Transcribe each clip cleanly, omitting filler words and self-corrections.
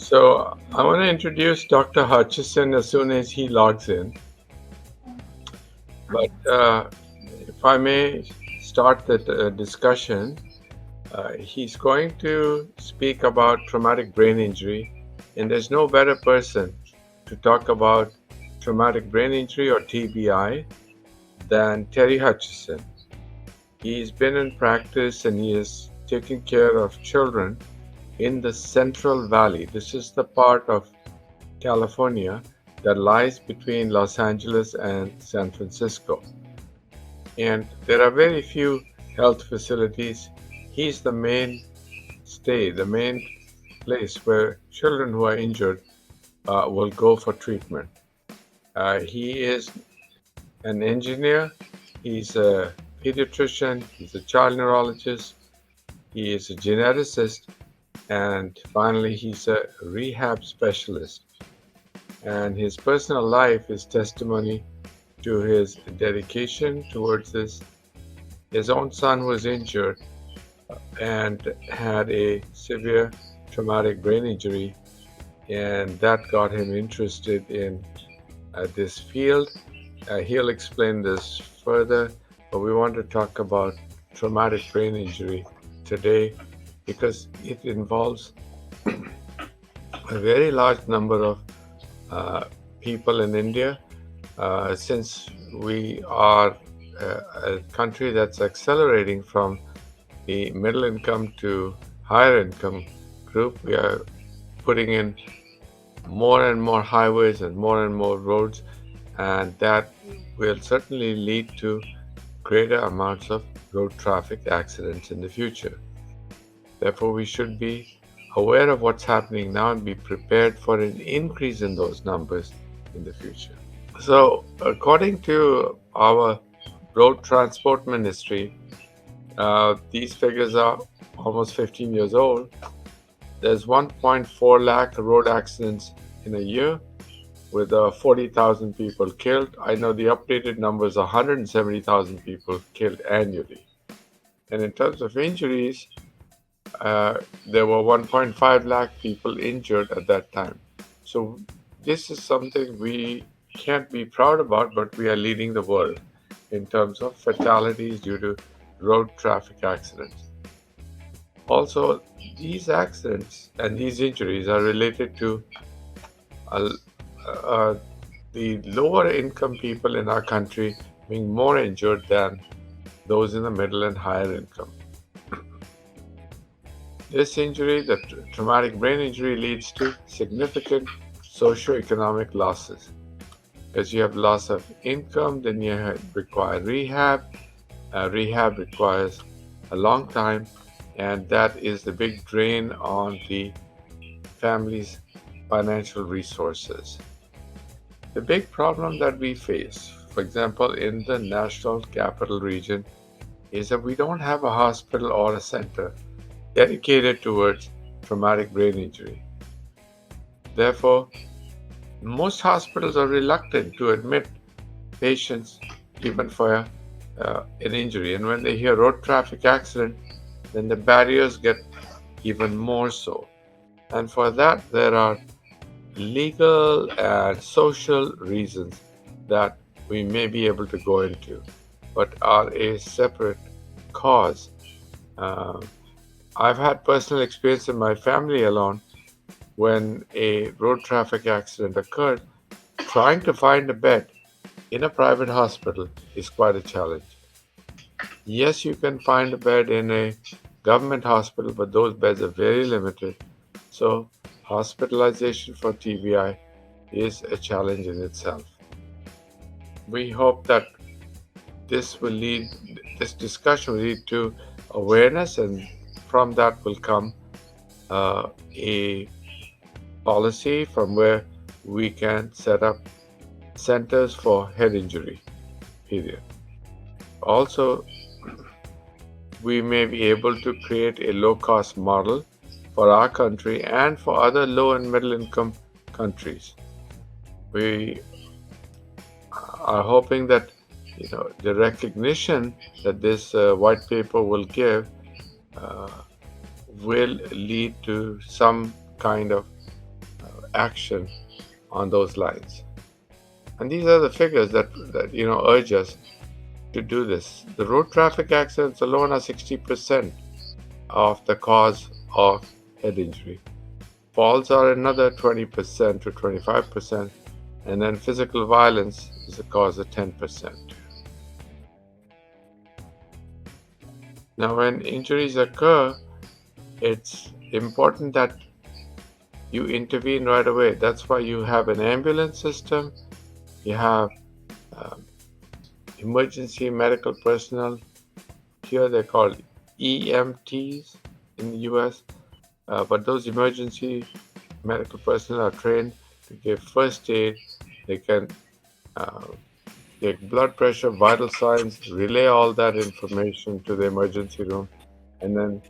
So I want to introduce Dr. Hutchison as soon as he logs in. But if I may start the discussion, he's going to speak about traumatic brain injury, and there's no better person to talk about traumatic brain injury or TBI than Terry Hutchison. He's been in practice and he is taking care of children in the Central Valley. This is the part of California that lies between Los Angeles and San Francisco. And there are very few health facilities. He's the main the main place where children who are injured will go for treatment. He is an engineer, he's a pediatrician, he's a child neurologist, he is a geneticist, and finally, he's a rehab specialist. And his personal life is testimony to his dedication towards this. His own son was injured and had a severe traumatic brain injury, and that got him interested in this field. He'll explain this further, but we want to talk about traumatic brain injury today because it involves a very large number of people in India. Since we are a country that's accelerating from the middle income to higher income group, we are putting in more and more highways and more roads, and that will certainly lead to greater amounts of road traffic accidents in the future. Therefore, we should be aware of what's happening now and be prepared for an increase in those numbers in the future. So, according to our road transport ministry, these figures are almost 15 years old. There's 1.4 lakh road accidents in a year with 40,000 people killed. I know the updated numbers are 170,000 people killed annually. And in terms of injuries, there were 1.5 lakh people injured at that time. So this is something we can't be proud about, but we are leading the world in terms of fatalities due to road traffic accidents. Also, these accidents and these injuries are related to the lower income people in our country being more injured than those in the middle and higher income. This injury, the traumatic brain injury, leads to significant socioeconomic losses. Because you have loss of income, then you require rehab. Rehab requires a long time, and that is the big drain on the family's financial resources. The big problem that we face, for example, in the National Capital Region, is that we don't have a hospital or a center dedicated towards traumatic brain injury. Therefore, most hospitals are reluctant to admit patients even for an injury. And when they hear road traffic accident, then the barriers get even more so. And for that, there are legal and social reasons that we may be able to go into, but are a separate cause. I've had personal experience in my family alone when a road traffic accident occurred. Trying to find a bed in a private hospital is quite a challenge. Yes, you can find a bed in a government hospital, but those beds are very limited. So, hospitalization for TBI is a challenge in itself. We hope that this discussion will lead to awareness, and from that will come a policy from where we can set up centers for head injury, period. Also, we may be able to create a low-cost model for our country and for other low and middle income countries. We are hoping that the recognition that this white paper will give will lead to some kind of action on those lines. And these are the figures that urge us to do this. The road traffic accidents alone are 60% of the cause of head injury. Falls are another 20% to 25%, and then physical violence is a cause of 10%. Now, when injuries occur, it's important that you intervene right away. That's why you have an ambulance system, you have emergency medical personnel. Here they're called EMTs in the US, but those emergency medical personnel are trained to give first aid. They can take blood pressure, vital signs, relay all that information to the emergency room, and then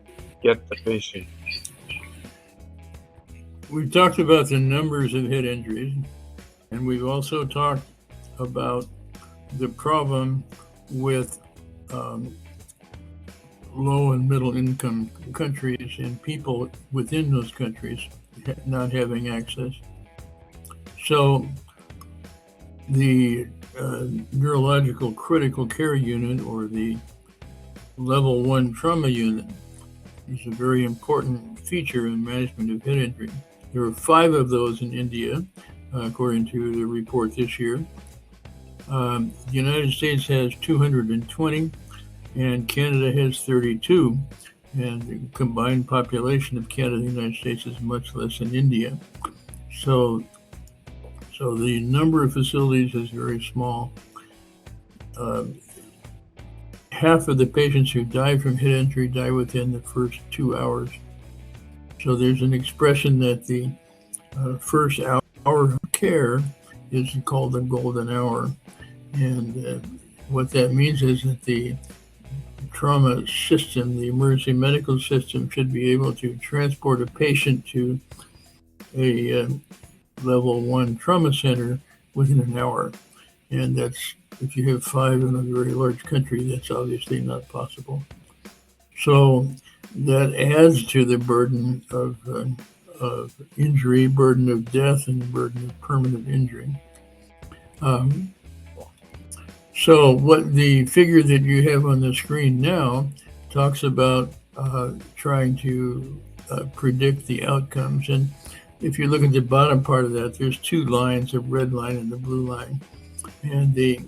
get the patient. We've talked about the numbers of head injuries, and we've also talked about the problem with low and middle income countries and people within those countries not having access. So the neurological critical care unit, or the level 1 trauma unit, is a very important feature in management of head injury. There are 5 of those in India, according to the report this year. The United States has 220, and Canada has 32, and the combined population of Canada and the United States is much less than India. So the number of facilities is very small. Half of the patients who die from head injury die within the first 2 hours. So there's an expression that the first hour of care is called the golden hour. And what that means is that the trauma system, the emergency medical system, should be able to transport a patient to a level 1 trauma center within an hour. And that's, if you have 5 in a very large country, that's obviously not possible. So that adds to the burden of injury, burden of death, and the burden of permanent injury. So what the figure that you have on the screen now talks about trying to predict the outcomes. And if you look at the bottom part of that, there's 2 lines, a red line and a blue line. And the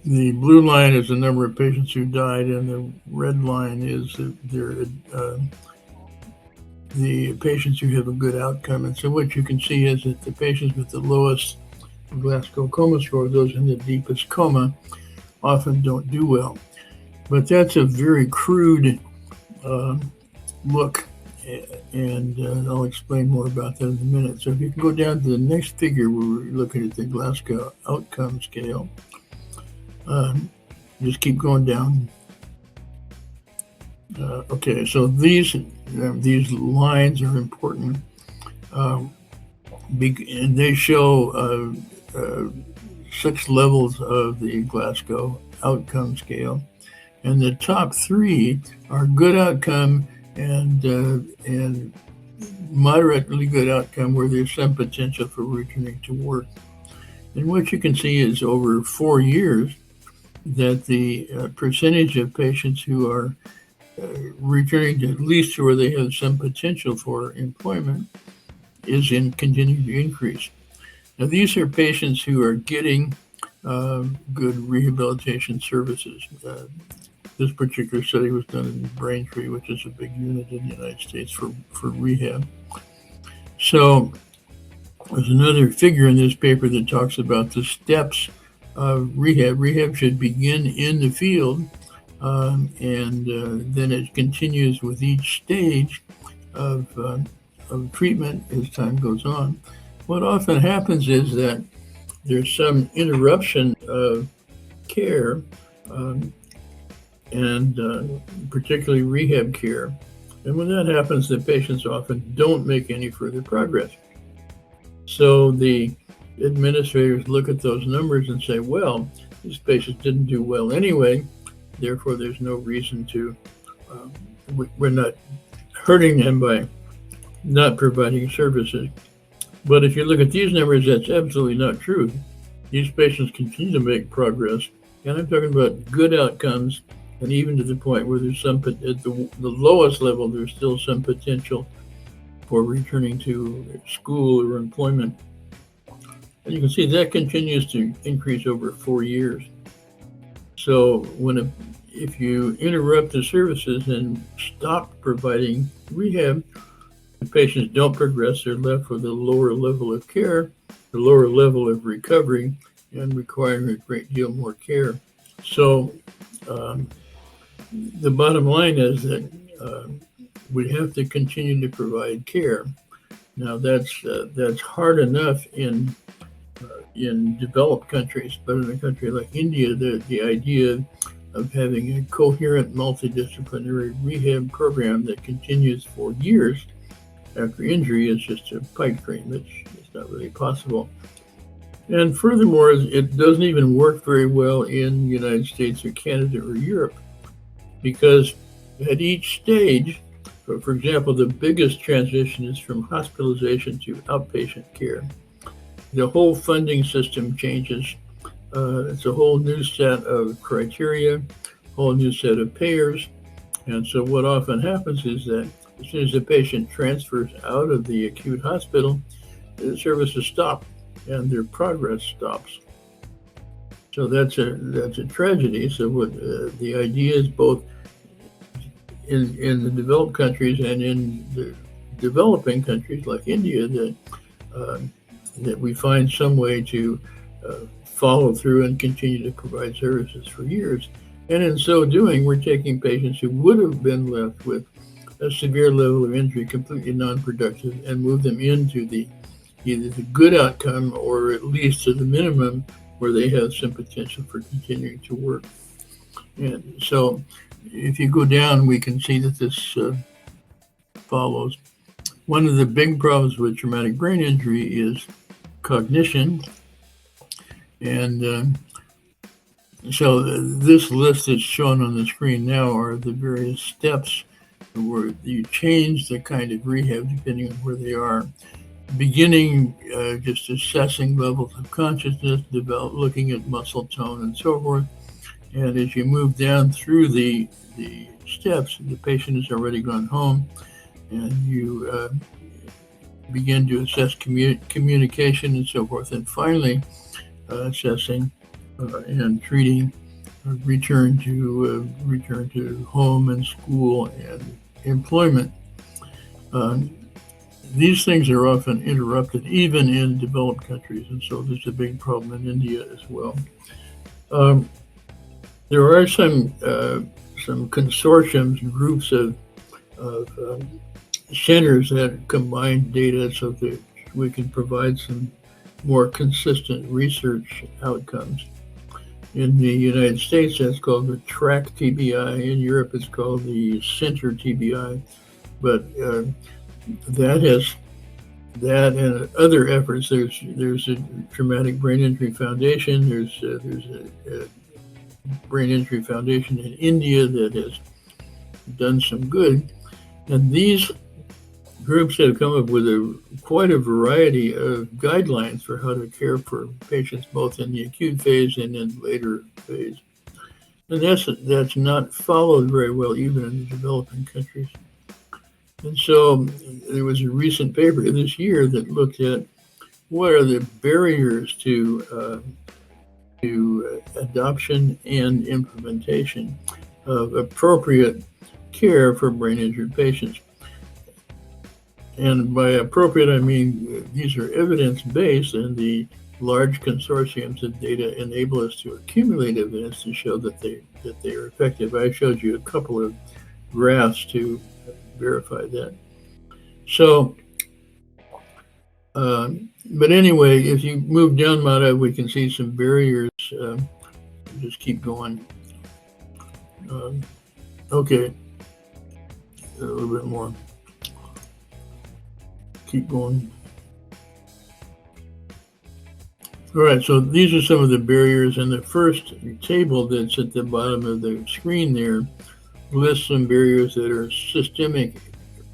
blue line is the number of patients who died, and the red line is the patients who have a good outcome. And so what you can see is that the patients with the lowest Glasgow coma score, those in the deepest coma, often don't do well. But that's a very crude look, and I'll explain more about that in a minute. So if you can go down to the next figure, where we're looking at the Glasgow outcome scale. Just keep going down. Okay, so these lines are important, and they show 6 levels of the Glasgow outcome scale, and the top 3 are good outcome and moderately good outcome, where there's some potential for returning to work. And what you can see is over 4 years that the percentage of patients who are returning to at least to where they have some potential for employment is continuing to increase. Now, these are patients who are getting good rehabilitation services. This particular study was done in Braintree, which is a big unit in the United States for rehab. So there's another figure in this paper that talks about the steps of rehab. Rehab should begin in the field, and then it continues with each stage of treatment as time goes on. What often happens is that there's some interruption of care, and particularly rehab care. And when that happens, the patients often don't make any further progress. So the administrators look at those numbers and say, well, these patients didn't do well anyway, therefore there's no reason to, we're not hurting them by not providing services. But if you look at these numbers, that's absolutely not true. These patients continue to make progress, and I'm talking about good outcomes, and even to the point where there's some, at the lowest level, there's still some potential for returning to school or employment. And you can see that continues to increase over 4 years. So if you interrupt the services and stop providing rehab, the patients don't progress. They're left with a lower level of care, a lower level of recovery, and requiring a great deal more care. So the bottom line is that we have to continue to provide care. Now that's hard enough in developed countries, but in a country like India, the idea of having a coherent multidisciplinary rehab program that continues for years after injury is just a pipe dream. It's not really possible. And furthermore, it doesn't even work very well in the United States or Canada or Europe, because at each stage, for example, the biggest transition is from hospitalization to outpatient care. The whole funding system changes. It's a whole new set of criteria, whole new set of payers. And so what often happens is that as soon as the patient transfers out of the acute hospital, the services stop and their progress stops. So that's a tragedy. So what the idea is, both in the developed countries and in the developing countries like India, that we find some way to follow through and continue to provide services for years. And in so doing, we're taking patients who would have been left with a severe level of injury, completely non-productive, and move them into either the good outcome or at least to the minimum where they have some potential for continuing to work. And so if you go down, we can see that this follows. One of the big problems with traumatic brain injury is cognition. And so this list that's shown on the screen now are the various steps where you change the kind of rehab depending on where they are. Beginning just assessing levels of consciousness, looking at muscle tone and so forth. And as you move down through the steps, the patient has already gone home, and you begin to assess communication and so forth. And finally, assessing and treating return to home and school and employment. These things are often interrupted, even in developed countries, and so there's a big problem in India as well. There are some consortiums, groups of centers that combine data so that we can provide some more consistent research outcomes. In the United States, that's called the TRACK TBI. In Europe, it's called the Center TBI. But that and other efforts. There's a Traumatic Brain Injury Foundation. There's a Brain Injury Foundation in India that has done some good. And these groups have come up with quite a variety of guidelines for how to care for patients both in the acute phase and in later phase. And that's not followed very well even in the developing countries. And so there was a recent paper this year that looked at what are the barriers to adoption and implementation of appropriate care for brain injured patients. And by appropriate, I mean these are evidence-based, and the large consortiums of data enable us to accumulate evidence to show that they are effective. I showed you a couple of graphs to verify that. So, but anyway, if you move down, Madhav, we can see some barriers. Just keep going. Okay, a little bit more. Keep going. All right, so these are some of the barriers, and the first table that's at the bottom of the screen there lists some barriers that are systemic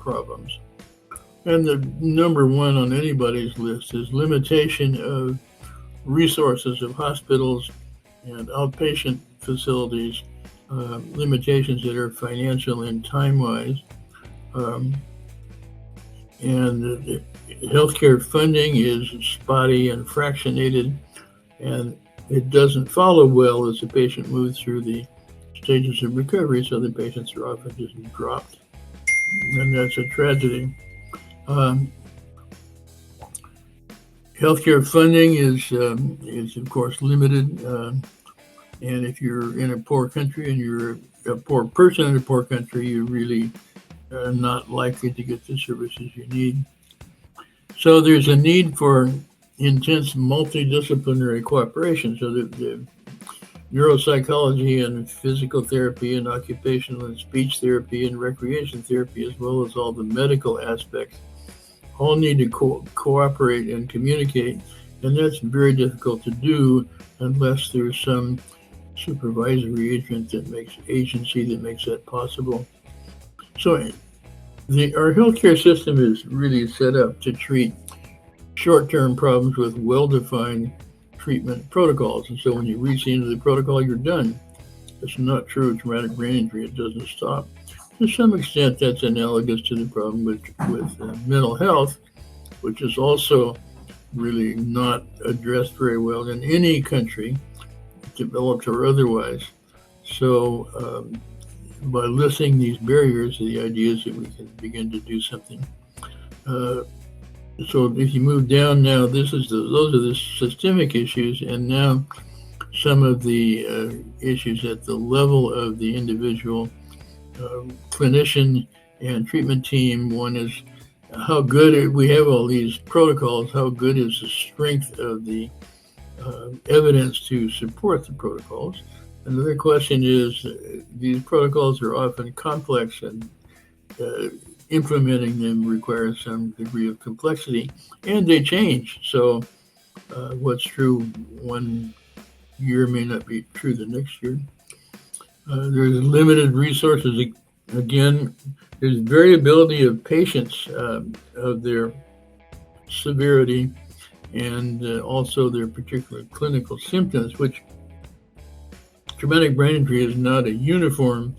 problems. And the number one on anybody's list is limitation of resources of hospitals and outpatient facilities, limitations that are financial and time-wise. And healthcare funding is spotty and fractionated, and it doesn't follow well as the patient moves through the stages of recovery, so the patients are often just dropped, and that's a tragedy. Healthcare funding is of course limited, and if you're in a poor country and you're a poor person in a poor country, you're really not likely to get the services you need. So there's a need for intense multidisciplinary cooperation. So the neuropsychology and physical therapy and occupational and speech therapy and recreation therapy, as well as all the medical aspects, all need to cooperate and communicate. And that's very difficult to do unless there's some supervisory agency that makes that possible. So our healthcare system is really set up to treat short-term problems with well-defined treatment protocols. And so when you reach the end of the protocol, you're done. It's not true of traumatic brain injury. It doesn't stop. To some extent, that's analogous to the problem with mental health, which is also really not addressed very well in any country, developed or otherwise. So by listing these barriers, the idea is that we can begin to do something. So if you move down now, those are the systemic issues, and now some of the issues at the level of the individual clinician and treatment team. One is how good we have all these protocols. How good is the strength of the evidence to support the protocols? Another question is these protocols are often complex, and implementing them requires some degree of complexity, and they change. So what's true one year may not be true the next year. There's limited resources. Again, there's variability of patients, of their severity, and also their particular clinical symptoms, which traumatic brain injury is not a uniform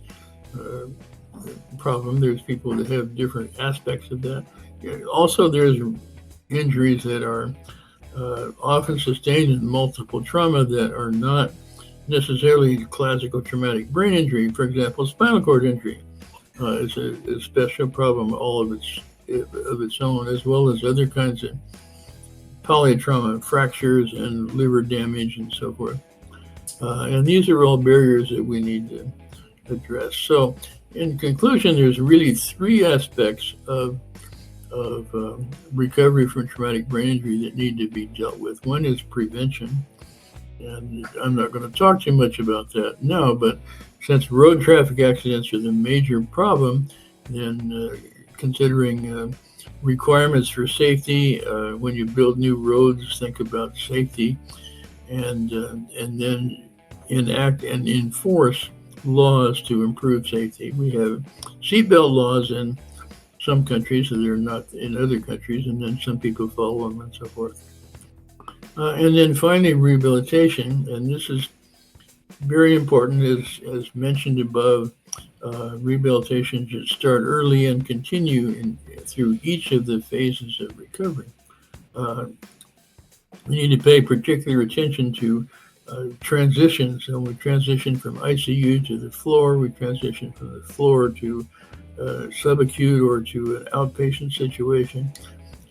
problem. There's people that have different aspects of that. Also, there's injuries that are often sustained in multiple trauma that are not necessarily classical traumatic brain injury. For example, spinal cord injury is a special problem all of its own, as well as other kinds of polytrauma, fractures and liver damage and so forth. And these are all barriers that we need to address. So in conclusion, there's really three aspects of recovery from traumatic brain injury that need to be dealt with. One is prevention, and I'm not going to talk too much about that now, but since road traffic accidents are the major problem, then considering requirements for safety, when you build new roads, think about safety, and then enact and enforce laws to improve safety. We have seatbelt laws in some countries that are not in other countries, and then some people follow them and so forth. And then finally, rehabilitation, and this is very important. As mentioned above, rehabilitation should start early and continue through each of the phases of recovery. We need to pay particular attention to transitions. So we transition from ICU to the floor, we transition from the floor to subacute or to an outpatient situation.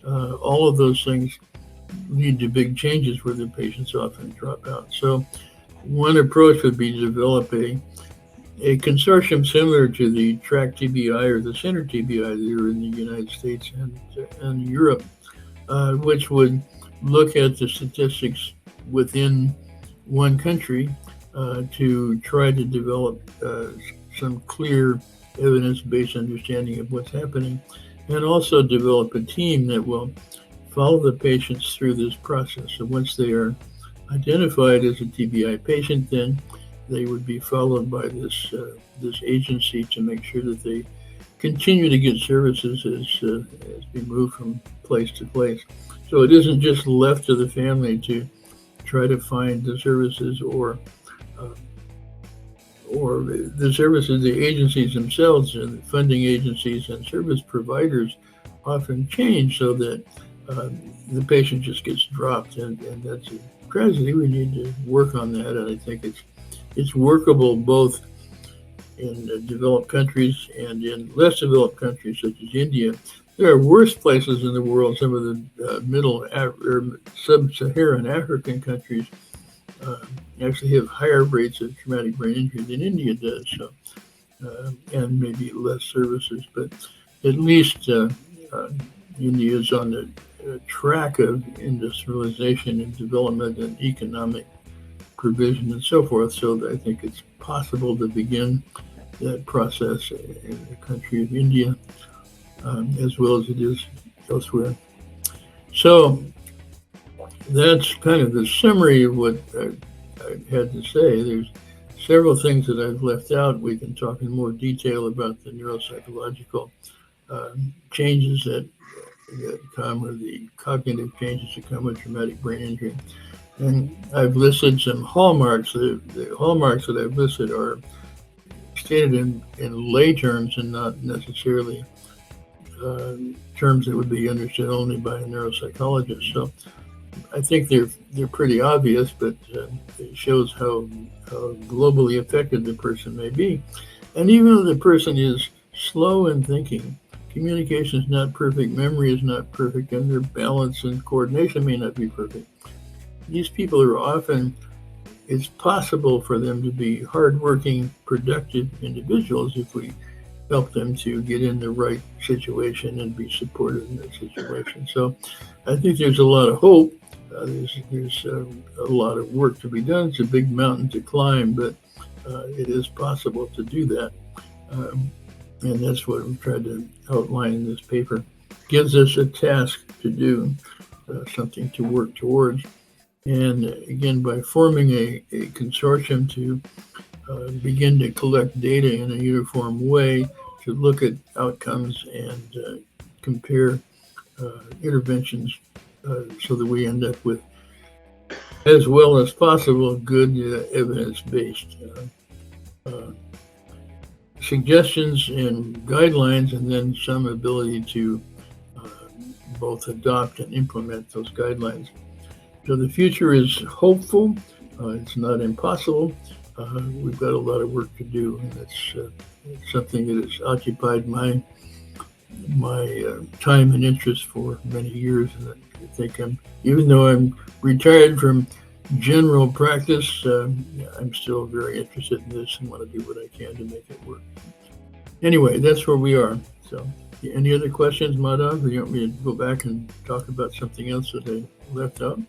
All of those things lead to big changes where the patients often drop out. So one approach would be to develop a consortium similar to the track TBI or the center TBI that are in the United States and Europe, which would look at the statistics within one country to try to develop some clear evidence-based understanding of what's happening, and also develop a team that will follow the patients through this process. So once they are identified as a TBI patient, then they would be followed by this agency to make sure that they continue to get services as we move from place to place. So it isn't just left to the family to try to find the services uh, or the services, the agencies themselves and funding agencies and service providers often change so that uh, the patient just gets dropped, and that's a tragedy. We need to work on that, and I think it's workable both in developed countries and in less developed countries such as India. There are worse places in the world. Some of the or sub-Saharan African countries uh, actually have higher rates of traumatic brain injury than India does. So, and maybe less services, but at least uh, India is on the track of industrialization and development and economic provision and so forth. So I think it's possible to begin that process in the country of India, as well as it is elsewhere. So that's kind of the summary of what I had to say. There's several things that I've left out. We can talk in more detail about the neuropsychological changes that come, or the cognitive changes that come with traumatic brain injury. And I've listed some hallmarks. The hallmarks that I've listed are stated in lay terms and not necessarily terms that would be understood only by a neuropsychologist. So I think they're pretty obvious, but it shows how globally affected the person may be. And even though the person is slow in thinking, communication is not perfect, memory is not perfect, and their balance and coordination may not be perfect. These people are often, it's possible for them to be hardworking, productive individuals if we help them to get in the right situation and be supported in that situation. So I think there's a lot of hope. There's a lot of work to be done. It's a big mountain to climb, but it is possible to do that. And that's what we've tried to outline in this paper. Gives us a task to do, something to work towards. And again, by forming a consortium to begin to collect data in a uniform way, to look at outcomes and compare interventions so that we end up with, as well as possible, good evidence-based suggestions and guidelines, and then some ability to both adopt and implement those guidelines. So the future is hopeful. It's not impossible. We've got a lot of work to do, and it's something that has occupied my time and interest for many years. And I think even though I'm retired from general practice, I'm still very interested in this and want to do what I can to make it work. Anyway, that's where we are. So, any other questions, Madhav? Or you want me to go back and talk about something else that I left out?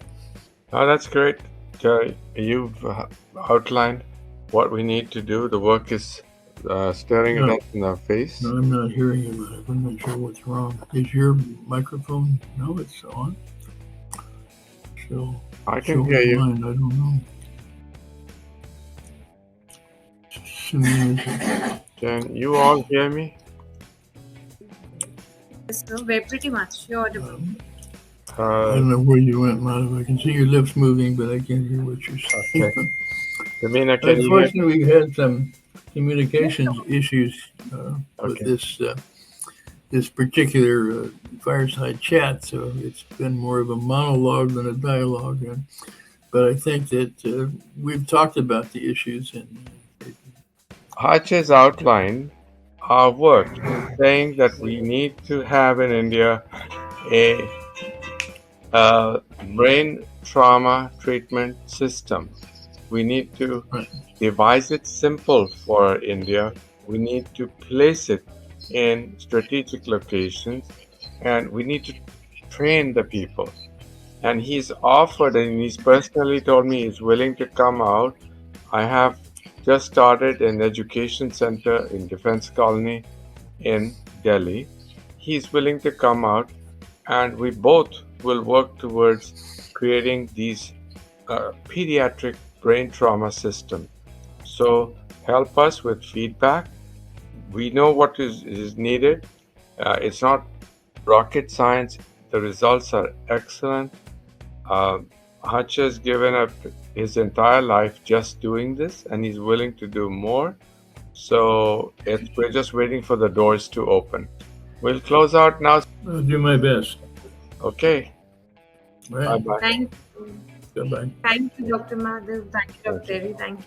Oh, that's great. You've outlined what we need to do. The work is staring at us in our face. No, I'm not hearing you, Madhav. I'm not sure what's wrong. Is your microphone? No, it's on. So I can hear you. I don't know. Can you all hear me? Yes, sir. Very pretty much. You're audible. I don't know where you went, Madhav. I can see your lips moving, but I can't hear what you're saying. Okay. Yamina, can you hear? Unfortunately, we had some communications issues with this particular fireside chat, so it's been more of a monologue than a dialogue. But I think that we've talked about the issues. And Hutch has outlined our work, saying that we need to have in India a brain trauma treatment system. We need to devise it simple for India. We need to place it in strategic locations, and we need to train the people. And he's offered, and he's personally told me he's willing to come out. I have just started an education center in Defense Colony in Delhi. He's willing to come out, and we both will work towards creating these pediatric brain trauma system. So help us with feedback, we know what is needed. It's not rocket science. The results are excellent. Uh, Hutch has given up his entire life just doing this, and he's willing to do more. So we're just waiting for the doors to open. We'll close out now. I'll do my best. Okay. Right. Bye bye. Thank you. Goodbye. Thank you, Dr. Madhav. Thank you, Dr. Thank you. Terry. Thank you.